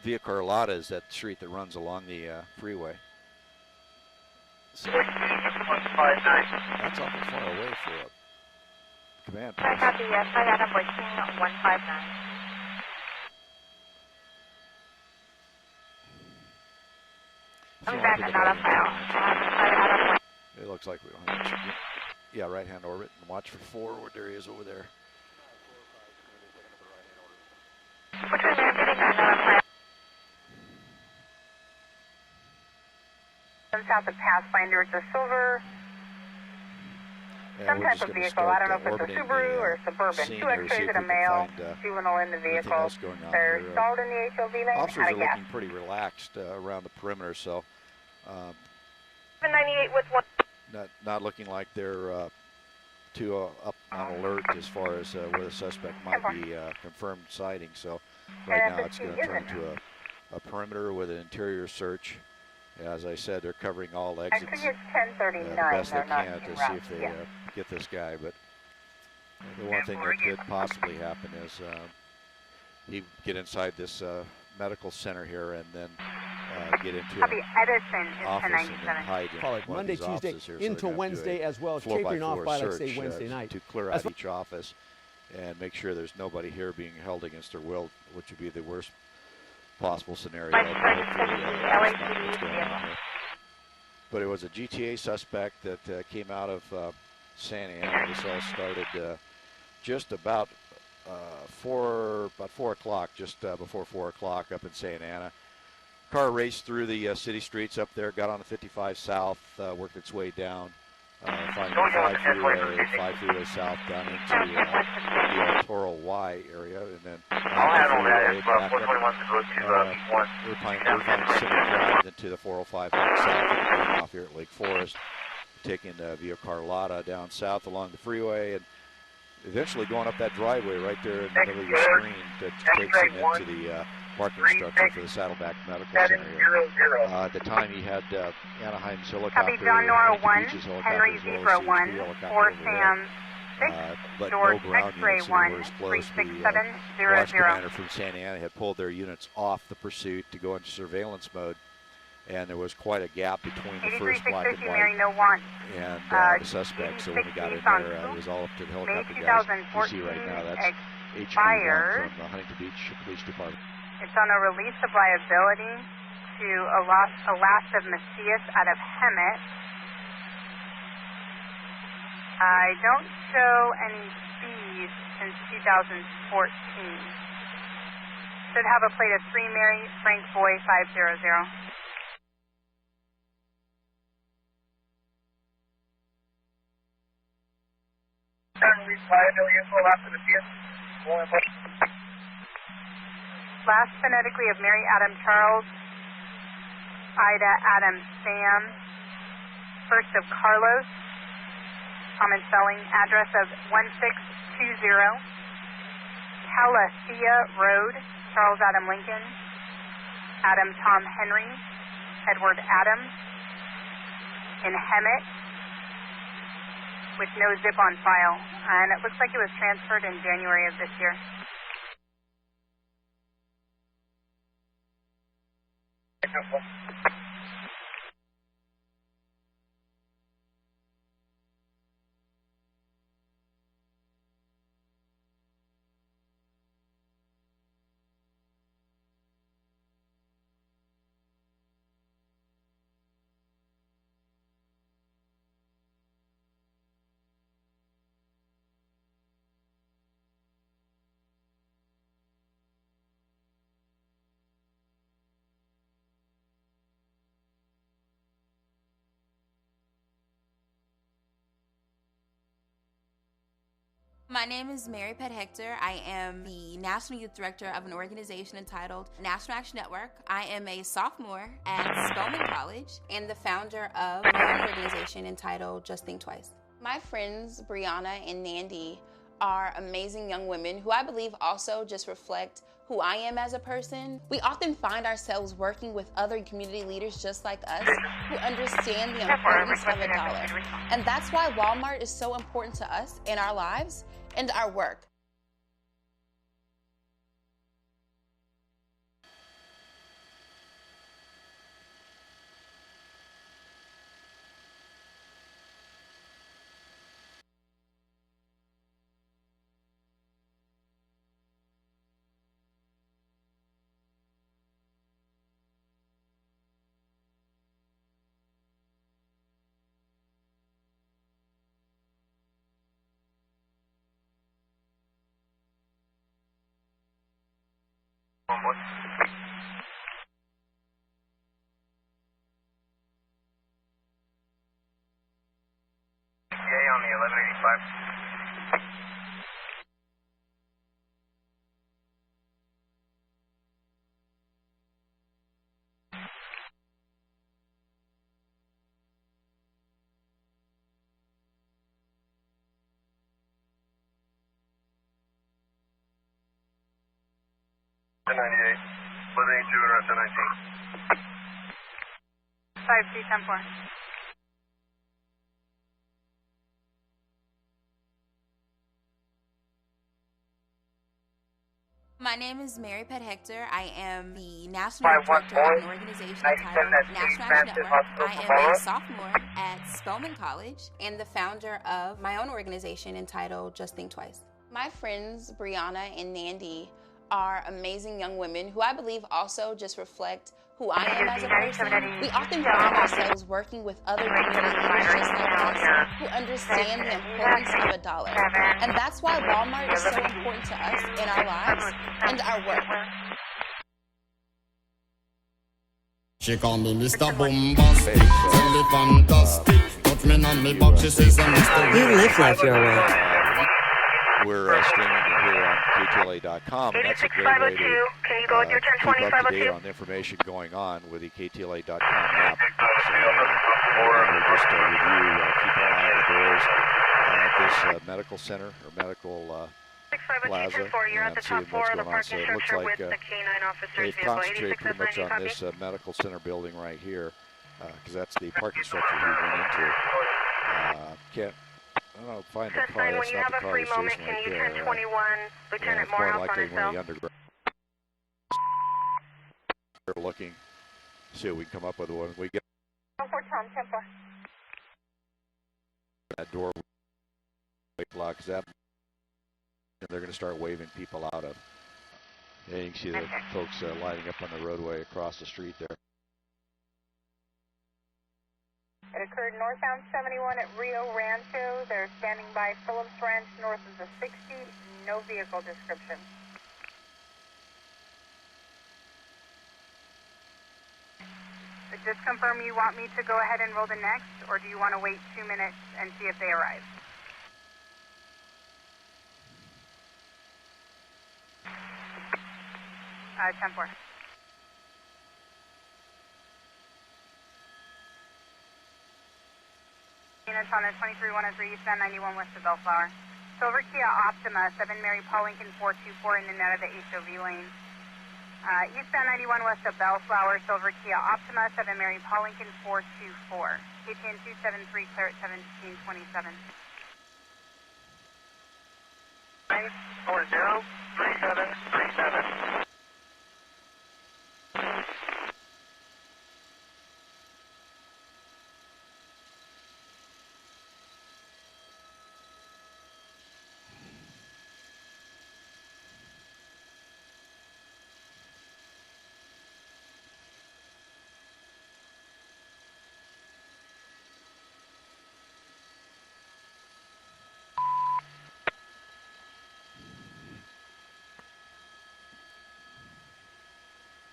Via Carlotta is that street that runs along the freeway. So that's awful far away for a command post. Copy, yes, I got a 159. I'm back and not a file. It looks like we don't have much. Yeah, right-hand orbit, and watch for forward. There he is over there. Which one are you getting? Another file. South of Pathfinder, it's a silver, some type of vehicle. I don't know if it's a Subaru or a Suburban. 2 X-rays and a male, juvenile in the vehicle. They're stalled in the HOV lane. Officers are looking pretty relaxed around the perimeter, so 798 with 1. Not looking like they're too up on alert as far as where the suspect might be confirmed sighting. So right now it's going to turn into a perimeter with an interior search. As I said, they're covering all exits Actually, it's 1039. the best they can to see if they get this guy. But the one thing that could possibly happen is he get inside this medical center here and then get into an office and then hide in one Monday, of these Tuesday, offices here. into Wednesday as well. It's tapering off by, let's say, Wednesday night. To clear out each office and make sure there's nobody here being held against their will, which would be the worst possible scenario. But it was a GTA suspect that came out of Santa Ana. This all started just about 4 o'clock, just before 4 o'clock up in Santa Ana. Car raced through the city streets up there, got on the 55 South, worked its way down, finding the 5 freeway south down into the El Toro Y area, and then Irvine Center Drive into the 405 back south, and going off here at Lake Forest, taking Via Carlotta down south along the freeway, and eventually going up that driveway right there in the middle of your screen that takes him into the parking structure for the Saddleback Medical Center here. At the time he had Anaheim's helicopter, Beach's helicopter, as well as CHP helicopter over there. But no ground units anywhere as close. The watch commander from Santa Ana had pulled their units off the pursuit to go into surveillance mode, and there was quite a gap between the first black and white and the suspect. So when we got in there, it was all up to the helicopter guys. You see right now, that's HQ1 from the Huntington Beach Police Department. It's on a release of liability to Alas of Macias out of Hemet. I don't show any fees since 2014. Should have a plate of 3 Mary Frank Boy 500. Last phonetically of Mary Adam Charles, Ida Adam Sam, first of Carlos, common spelling, address of 1620, Calathea Road, Charles Adam Lincoln, Adam Tom Henry, Edward Adams, in Hemet, with no zip on file, and it looks like it was transferred in January of this year. My name is Mary Pet Hector. I am the National Youth Director of an organization entitled National Action Network. I am a sophomore at Spelman College and the founder of my own organization entitled Just Think Twice. My friends, Brianna and Nandy, are amazing young women who I believe also just reflect who I am as a person. We often find ourselves working with other community leaders just like us who understand the importance of a dollar. And that's why Walmart is so important to us in our lives and our work. boy. Yay on the 1185. Ten 98. 1182 and rest 19. 5210-4. My name is Mary Pat Hector. I am the National Youth Director of an organization entitled National Action Network. I am a sophomore at Spelman College and the founder of my own organization entitled Just Think Twice. My friends, Brianna and Nandy, are amazing young women who I believe also just reflect who I am as a person. We often find ourselves working with other community leaders just like us who understand the importance of a dollar. And that's why Walmart is so important to us in our lives and our work. She call me Mr. Bombastic, tell me fantastic. Touch me on me box, she says I'm Mr. You live life your way. We're streaming it here on KTLA.com, and that's a great way to keep up to date on the information going on with the KTLA.com app. So, we'll just review, keep an eye on the doors at this medical center or medical plaza and see what's going on. So it looks like they've concentrated pretty much on this medical center building right here, because that's the parking structure we went into. I don't find the car. That's not the car that's chasing right there. Yeah, it's more likely one of the underground. We're looking, see what we can come up with when we get that door locks that. They're going to start waving people out of. Yeah, you can see the folks lining up on the roadway across the street there. It occurred northbound 71 at Rio Rancho. They're standing by Phillips Ranch north of the 60. No vehicle description. Just confirm you want me to go ahead and roll the next, or do you want to wait 2 minutes and see if they arrive? Uh, 10-4. Units on the 23-103 eastbound 91 west of Bellflower. Silver Kia Optima, 7 Mary Paul Lincoln 424 in and out of the HOV lane. Eastbound 91 west of Bellflower, Silver Kia Optima, 7 Mary Paul Lincoln 424. KTN 273, clear at 1727. 940-3737.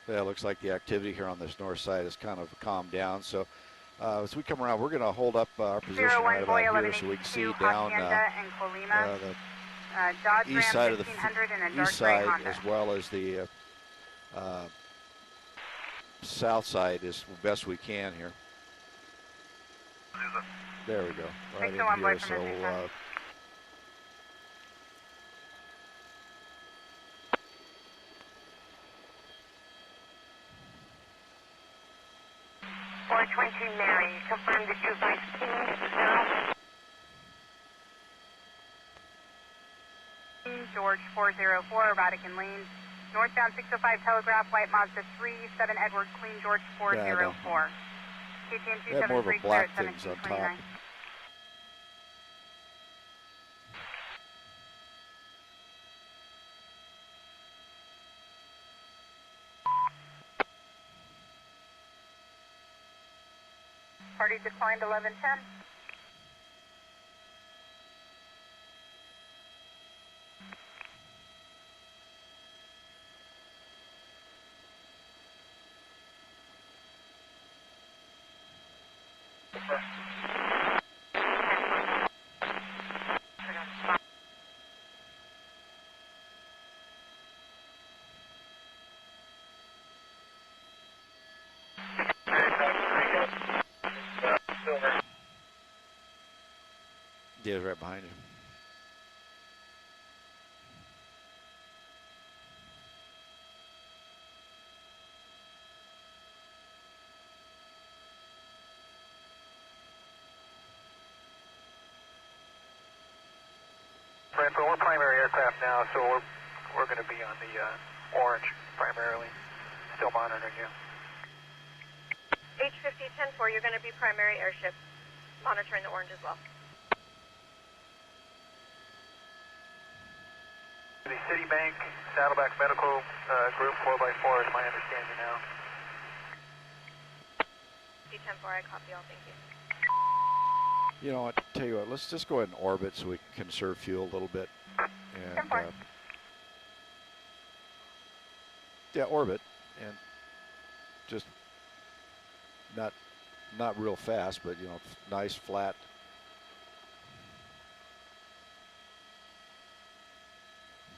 Yeah, it looks like the activity here on this north side has kind of calmed down. So as we come around, we're going to hold up our position right about here so we can see down the east side of the east side as well as the south side as best we can here. There we go. Right in here. So 422 Mary, confirm that you've reached King George 404, Vatican Lane. Northbound 605 Telegraph, White Mazda 3, 7 Edward, Queen George 404. KTN 273, more of a clear black at things on top. 1729. Party declined 1110. Yeah, right behind you. Brentford, we're primary aircraft now, so we're going to be on the orange primarily. Still monitoring you. H50 10-4, you're going to be primary airship, monitoring the orange as well. The Citibank Saddleback Medical Group 4x4 is my understanding now. D10-4, I copy all, thank you. You know what, tell you what, let's just go ahead and orbit so we can conserve fuel a little bit. And, yeah, orbit, and just not real fast, but, you know, nice, flat.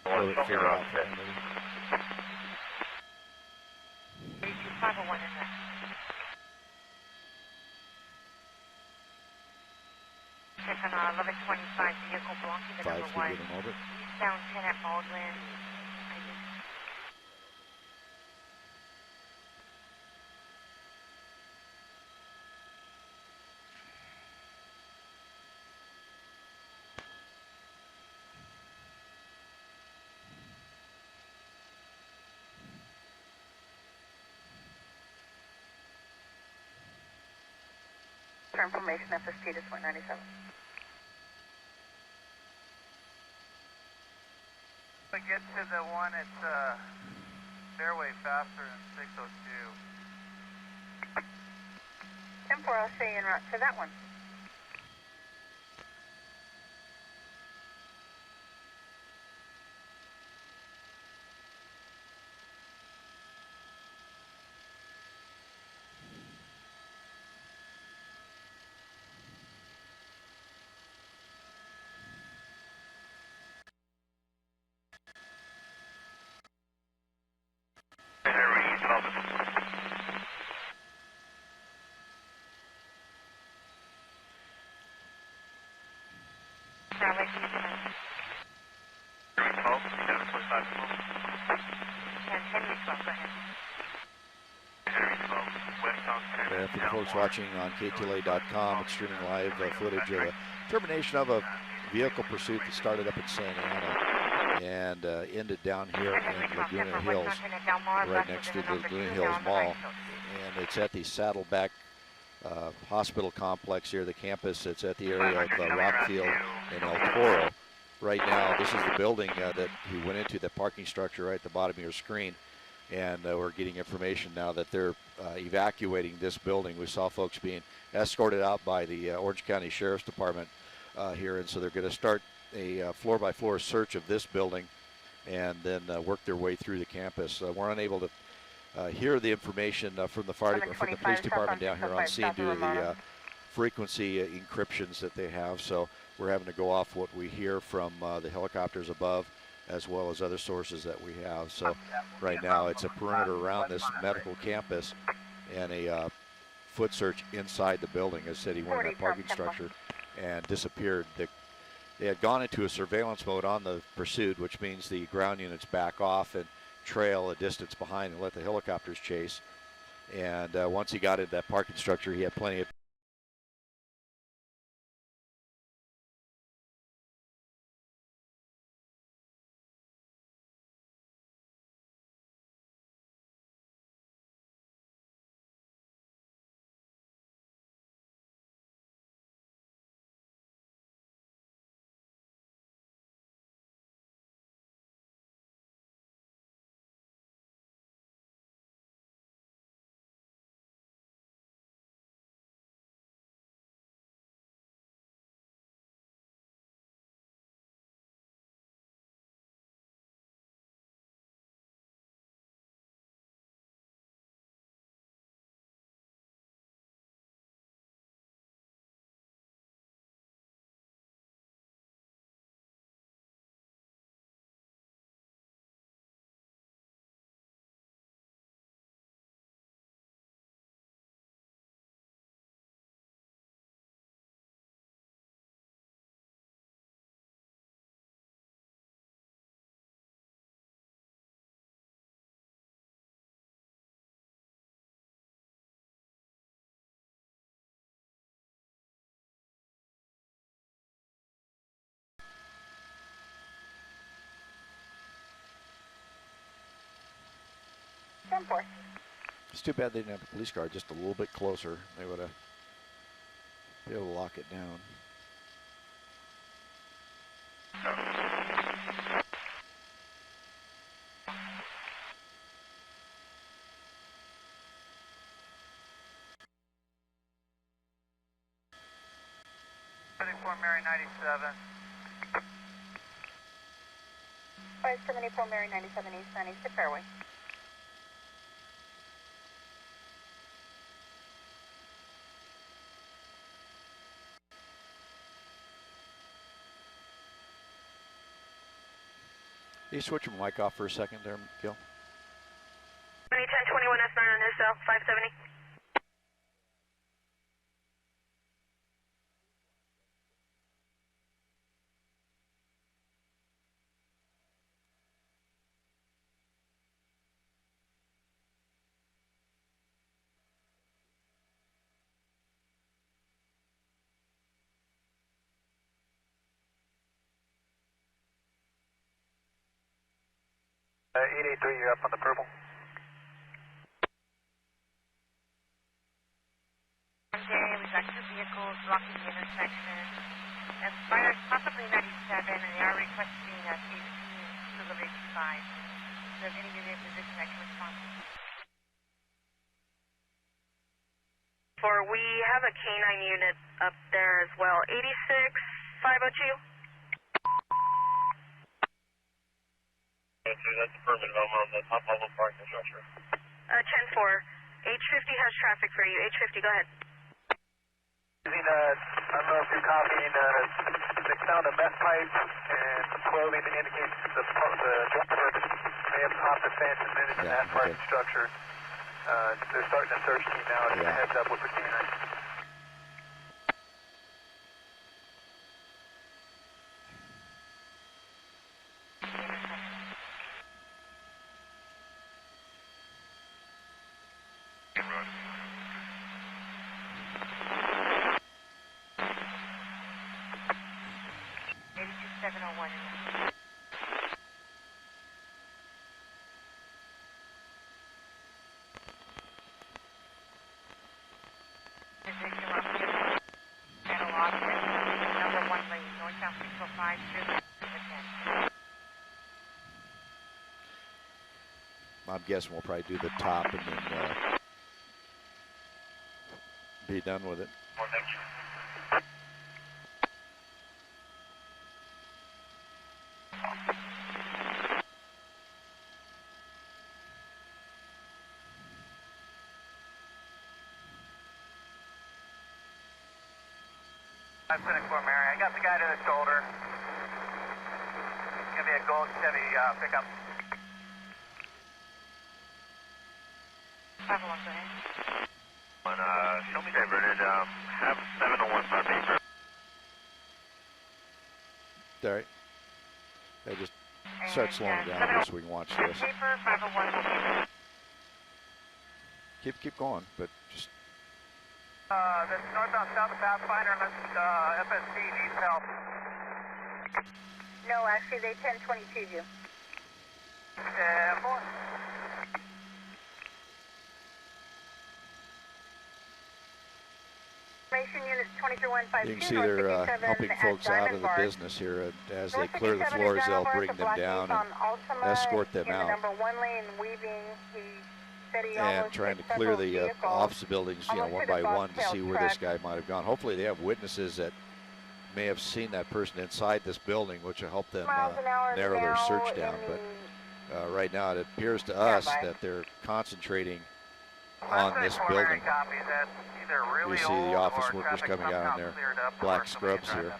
Figure out for him, maybe. 501 in there. Check on 1125, vehicle blocking the 5 number feet 1. in orbit. Eastbound 10 at Baldwin. For information, FST to 97. We get to the one at Fairway faster than 602. 10-4, I'll stay en route to that one. For the folks watching on KTLA.com, it's streaming live footage of the termination of a vehicle pursuit that started up in Santa Ana and ended down here in Laguna Hills, right next to the Laguna Hills Mall. And it's at the Saddleback Hospital complex here, the campus. It's at the area of Rockfield and El Toro. Right now, this is the building that he went into, the parking structure right at the bottom of your screen. And we're getting information now that they're evacuating this building. We saw folks being escorted out by the Orange County Sheriff's Department here, and so they're going to start a floor-by-floor search of this building and then work their way through the campus. We're unable to hear the information from the fire, from the police department down here on scene due to the frequency encryptions that they have, so we're having to go off what we hear from the helicopters above, as well as other sources that we have. So right now it's a perimeter around this medical campus and a foot search inside the building. As I said, he went in that parking structure and disappeared. They had gone into a surveillance mode on the pursuit, which means the ground units back off and trail a distance behind and let the helicopters chase. And once he got into that parking structure, he had plenty of 10-4. It's too bad they didn't have a police car just a little bit closer. They would have been able to lock it down. Mary 97. 574 Mary 97 East 96 Fairway. Can you switch your mic off for a second there, Gil? 1021 S9 on his cell, 570. E83, you're up on the purple. We've got two vehicles blocking the intersection. Aspire possibly 97, and they are requesting a safety to the 85. So if any of you in position, I can respond. We have a K9 unit up there as well. 86502. That's a permit home on the top level parking structure. 10-4. H50 has traffic for you. H50, go ahead. I don't know if you're copying the sound of vent pipe and some clothing that indicates the driver may have popped a phantom minute in that parking structure. They're starting a search team now to get a heads up with the canine. I'm guessing we'll probably do the top and then be done with it. I'm sitting for Mary. I got the guy to the shoulder. It's going to be a gold Chevy pickup. 501, go ahead. Show me diverted. Have 701 start being served. All right. I just start slowing it down here so we can watch this. Paper, 501. Keep going, but just. This northbound south Pathfinder, FSC needs help. No, actually, they 1022 you. 4. Units 23152. You can see they're helping folks out of the business here. As they clear the floors, they'll bring them down and escort them out. Number 1 lane weaving. And trying to clear the office buildings, one by one to see where this guy might have gone. Hopefully they have witnesses that may have seen that person inside this building, which will help them narrow their search down. But right now it appears to us that they're concentrating on this building. We see the office workers coming out in their black scrubs here.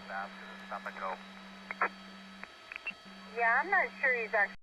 Yeah, I'm not sure he's actually.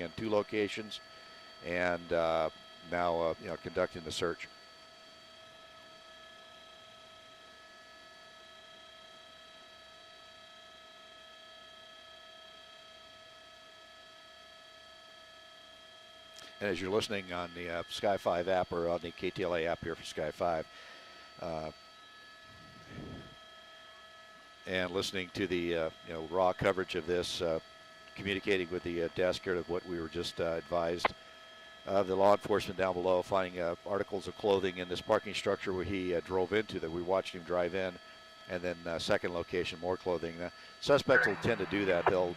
in 2 locations, and now conducting the search. And as you're listening on the Sky 5 app or on the KTLA app here for Sky 5, and listening to the raw coverage of this, communicating with the desk here of what we were just advised of the law enforcement down below, finding articles of clothing in this parking structure where he drove into, that we watched him drive in, and then second location, more clothing. Suspects will tend to do that. They'll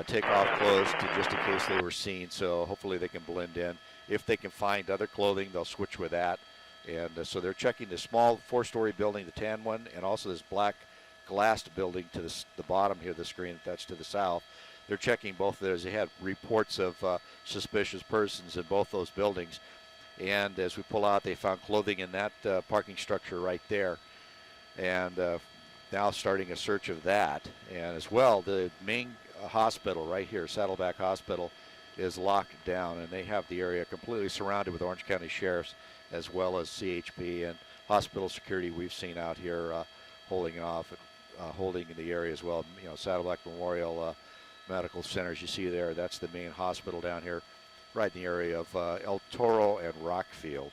take off clothes just in case they were seen, so hopefully they can blend in. If they can find other clothing, they'll switch with that. And so they're checking the small 4-story building, the tan one, and also this black glassed building to the bottom here of the screen, that's to the south. They're checking both of those. They had reports of suspicious persons in both those buildings. And as we pull out, they found clothing in that parking structure right there. And now starting a search of that. And as well, the main hospital right here, Saddleback Hospital, is locked down, and they have the area completely surrounded with Orange County Sheriffs as well as CHP and hospital security we've seen out here holding off, holding in the area as well. Saddleback Memorial Medical Centers you see there, that's the main hospital down here right in the area of El Toro and Rockfield.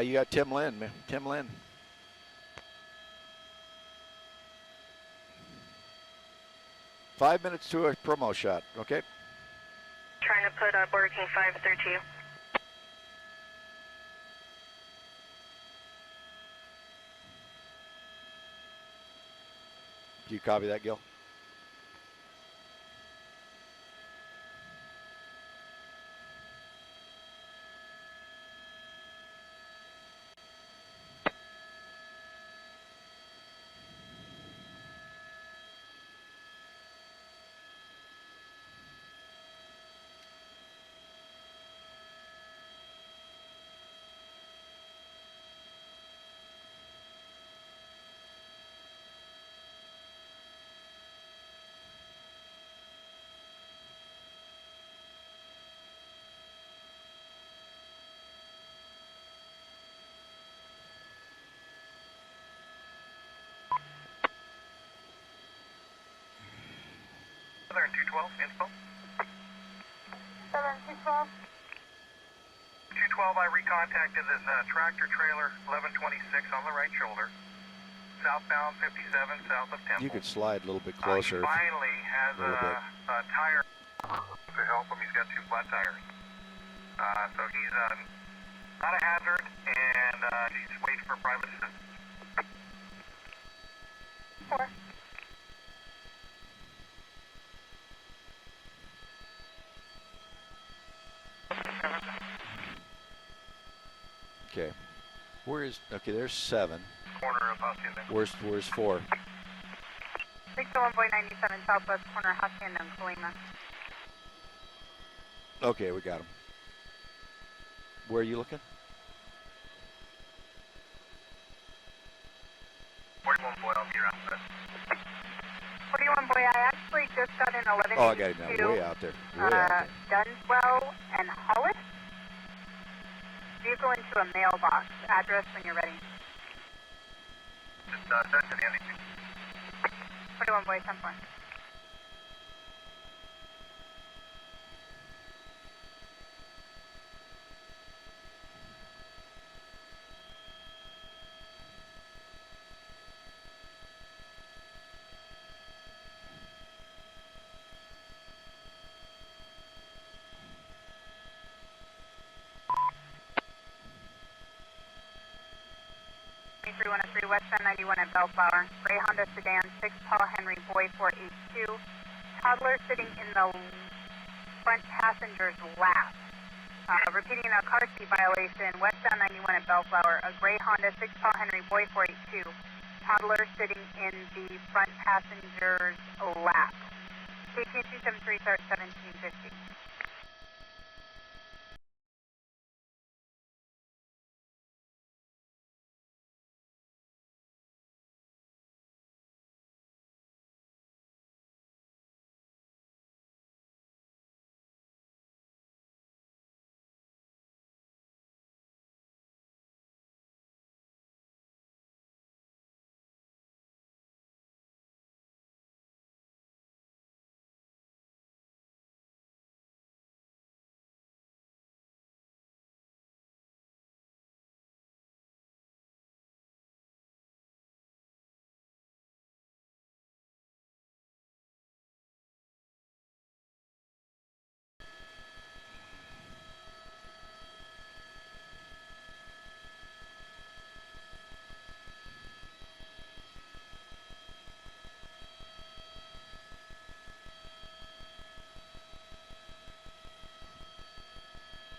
You got Tim Lynn, man. Tim Lynn. Five minutes to a promo shot, okay? Trying to put Burger King 5 through to you. Do you copy that, Gil? There in 212, info. 7-212. 212, I recontacted this tractor trailer, 1126 on the right shoulder. Southbound 57, south of Temple. You could slide a little bit closer. He finally has a tire to help him. He's got 2 flat tires. So he's not a hazard, and he's waiting for private assistance. 4. Okay. Okay, there's 7. Corner of Hacienda. Where's 4? 601 Boy 97 southwest corner Hacienda and Colima. Okay, we got him. Where are you looking? 41 Boy, I'll be around that. 41 Boy, I actually just got an 11. Oh, I got him now. Way out there. Way out there. Dunswell and Hollis. Vehicle into a mailbox. Address when you're ready. Just send to the NDC. 41 Boy 10-4. 23103, westbound 91 at Bellflower. Gray Honda sedan, 6 Paul Henry, boy 482. Toddler sitting in the front passenger's lap. Repeating a car seat violation, westbound 91 at Bellflower. A gray Honda, 6 Paul Henry, boy 482. Toddler sitting in the front passenger's lap. KTN 273, start 1750.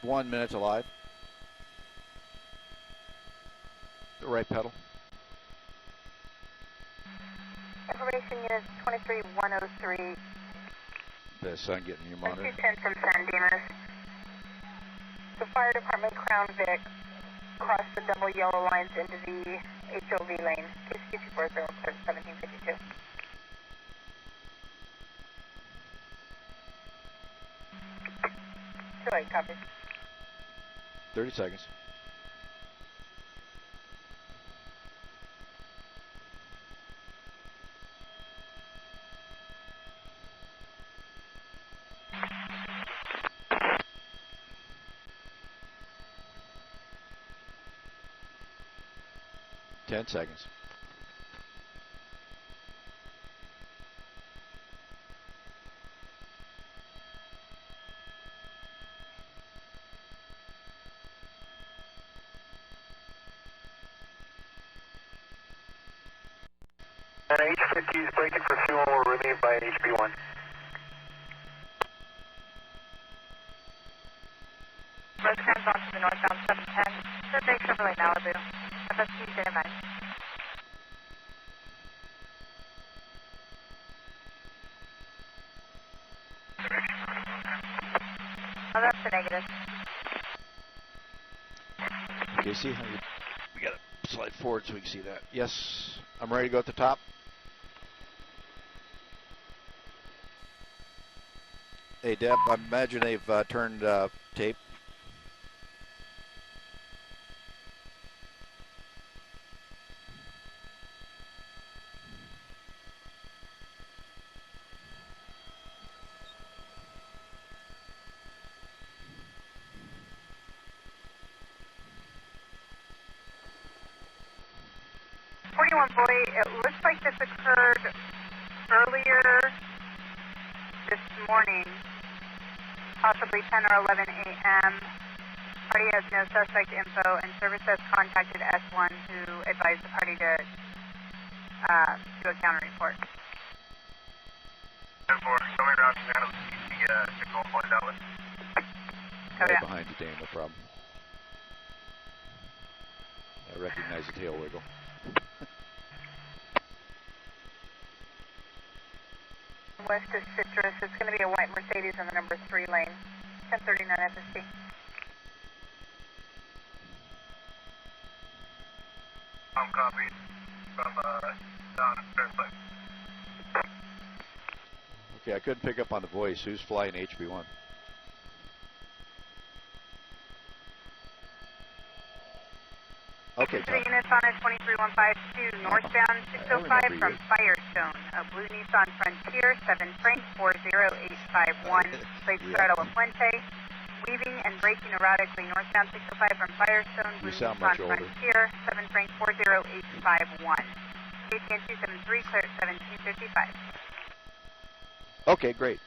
One minute alive. The right pedal. Information unit 23103. The sun getting your monitor. 210 from San Dimas. The fire department Crown Vic crossed the double yellow lines into the HOV lane. KCQ 240, 1752. Too late, copy. 30 seconds. Ten seconds. H50 is braking for fuel, will remain by HB1. Road trans on to the northbound 710. Third base Chevrolet Malibu. FST standby. Oh, that's the negative. Okay, see how we got to slide forward so we can see that. Yes, I'm ready to go at the top. Hey, Deb, I imagine they've turned tape. Boy, it looks like this occurred earlier this morning, possibly 10 or 11 a.m. Party has no suspect info, and service has contacted S1 who advised the party to do a counter report. 10-4, coming around to handle the signal point outlet. Right behind you, Dan, no problem. I recognize the tail wiggle. West is Citrus. It's going to be a white Mercedes in the number 3 lane. 1039 FST. Copy from down at Fairplay. Okay, I couldn't pick up on the voice. Who's flying HB1? Okay. The units on at 23152, northbound 605 from Firestone. A blue Nissan Frontier, 7 Frank 40851. Plates Corrado La Fuente. Weaving and braking erratically northbound 605 from Firestone. Blue Nissan Frontier, 7 Frank 40851. KTN 273, clear at 1755. Okay, great.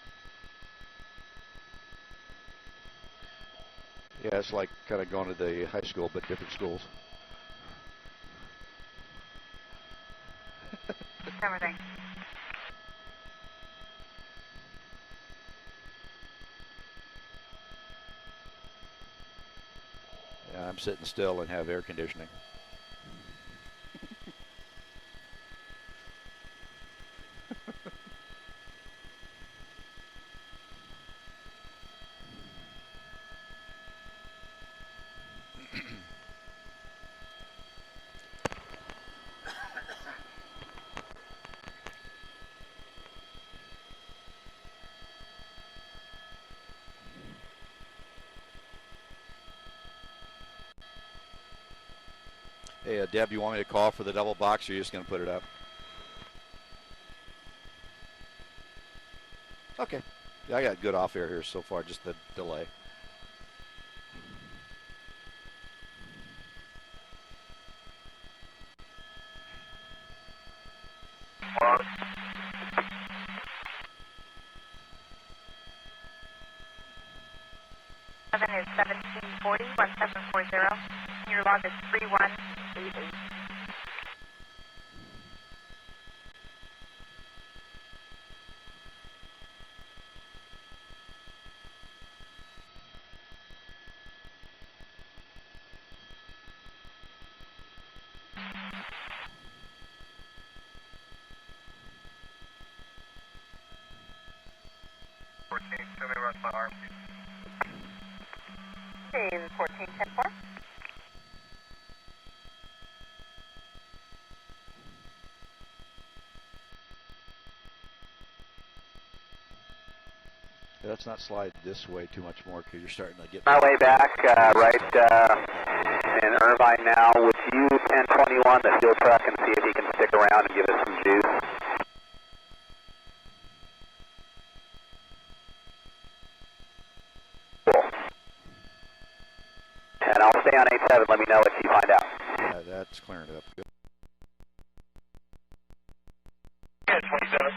Yeah, it's like kind of going to the high school, but different schools. Summer thing. Yeah, I'm sitting still and have air conditioning. Hey, Deb, you want me to call for the double box, or are you just going to put it up? Okay. Yeah, I got good off air here so far, just the delay. Seven is 1740, 1740. Your log is 3188. Tell me around my arm. 1410-4. Let's not slide this way too much more, because you're starting to get... My way back, right in Irvine now with you, 1021, the fuel truck, and see if he can stick around and give us some juice. Cool. And I'll stay on 87, let me know if you find out. Yeah, that's clearing it up. Good. 27.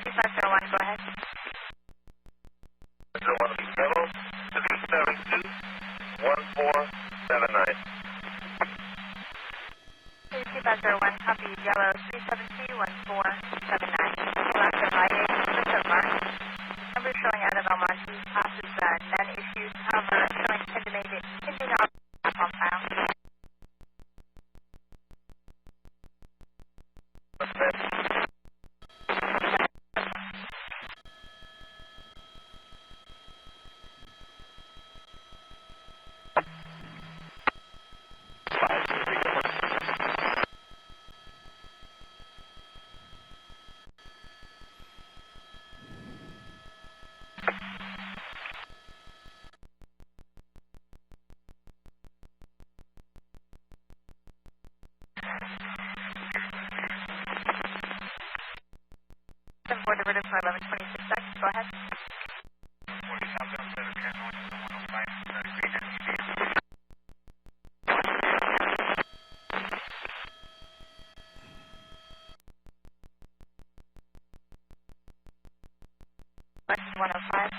2501, go ahead. 1479. 2501, copy yellow 3721479. Last of IA, so far. Number showing out of Almonte, passes none issues, however, showing pending on file. Diverted for 1126 seconds. Go ahead. Lexus 105.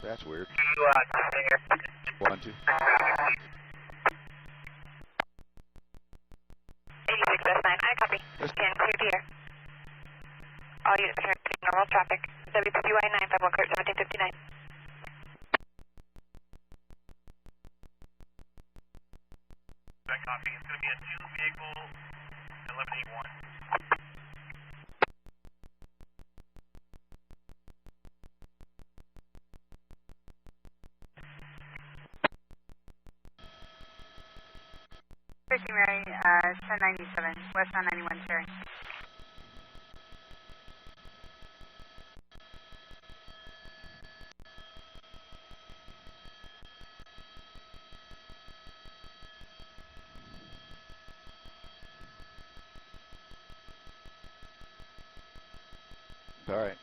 That's weird. 1, 2. 86 S9, I copy. And clear to here. All units are hearing normal traffic. WPY 951 clear 1759. That copy. It's going to be a 2-vehicle 1181. Mary, 1097, west on 91 Cherry. All right.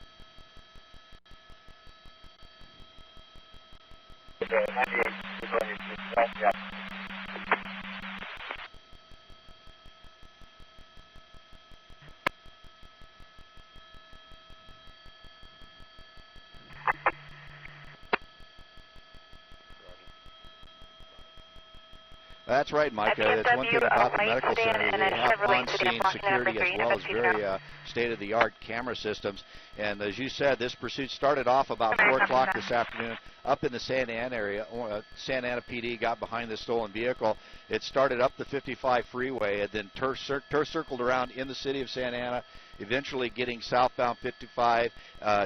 That's right, Mike. That's one thing about the medical center. They have on-scene security as well as very state-of-the-art camera systems. And as you said, this pursuit started off about 4 o'clock this afternoon up in the Santa Ana area. Santa Ana PD got behind the stolen vehicle. It started up the 55 freeway and then circled around in the city of Santa Ana, eventually getting southbound 55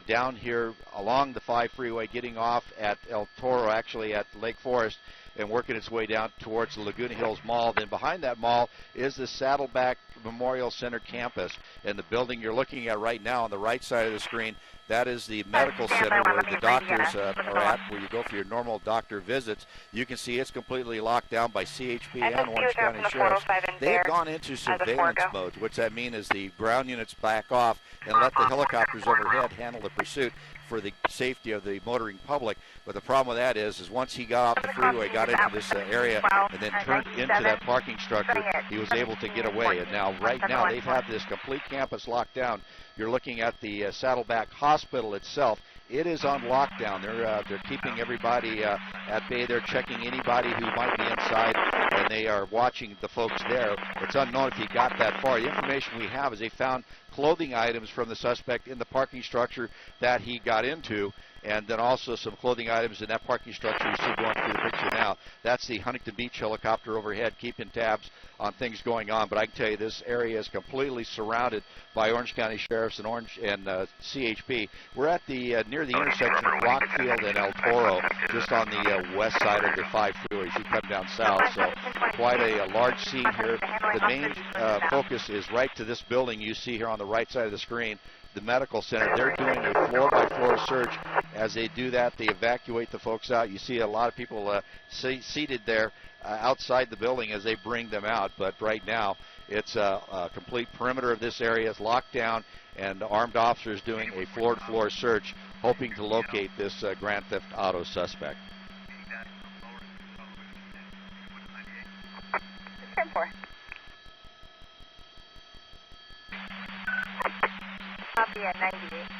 down here along the 5 freeway, getting off at El Toro, actually at Lake Forest, and working its way down towards the Laguna Hills Mall. Then behind that mall is the Saddleback Memorial Center campus. And the building you're looking at right now on the right side of the screen, that is the medical center where the doctors are at, where you go for your normal doctor visits. You can see it's completely locked down by CHP and Orange County Sheriffs. They have gone into surveillance mode, which that means is the ground units back off and let the helicopters overhead handle the pursuit for the safety of the motoring public. But the problem with that is once he got off the freeway, got into this area, and then turned into that parking structure, he was able to get away. And now, right now, they've had this complete campus locked down. You're looking at the Saddleback Hospital itself. It is on lockdown. They're keeping everybody at bay. They're checking anybody who might be inside, and they are watching the folks there. It's unknown if he got that far. The information we have is they found clothing items from the suspect in the parking structure that he got into, and then also some clothing items in that parking structure you see going through the picture now. That's the Huntington Beach helicopter overhead, keeping tabs on things going on. But I can tell you this area is completely surrounded by Orange County Sheriffs and CHP. We're at the near the intersection of Rockfield and El Toro, just on the west side of the 5 freeway as you come down south. So quite a large scene here. The main focus is right to this building you see here on the right side of the screen, the medical center. They're doing a floor-by-floor search. As they do that, they evacuate the folks out. You see a lot of people seated there outside the building as they bring them out. But right now, it's a complete perimeter of this area is locked down, and armed officers doing a floor-to-floor search, hoping to locate this Grand Theft Auto suspect. 10-4. Copy at 98.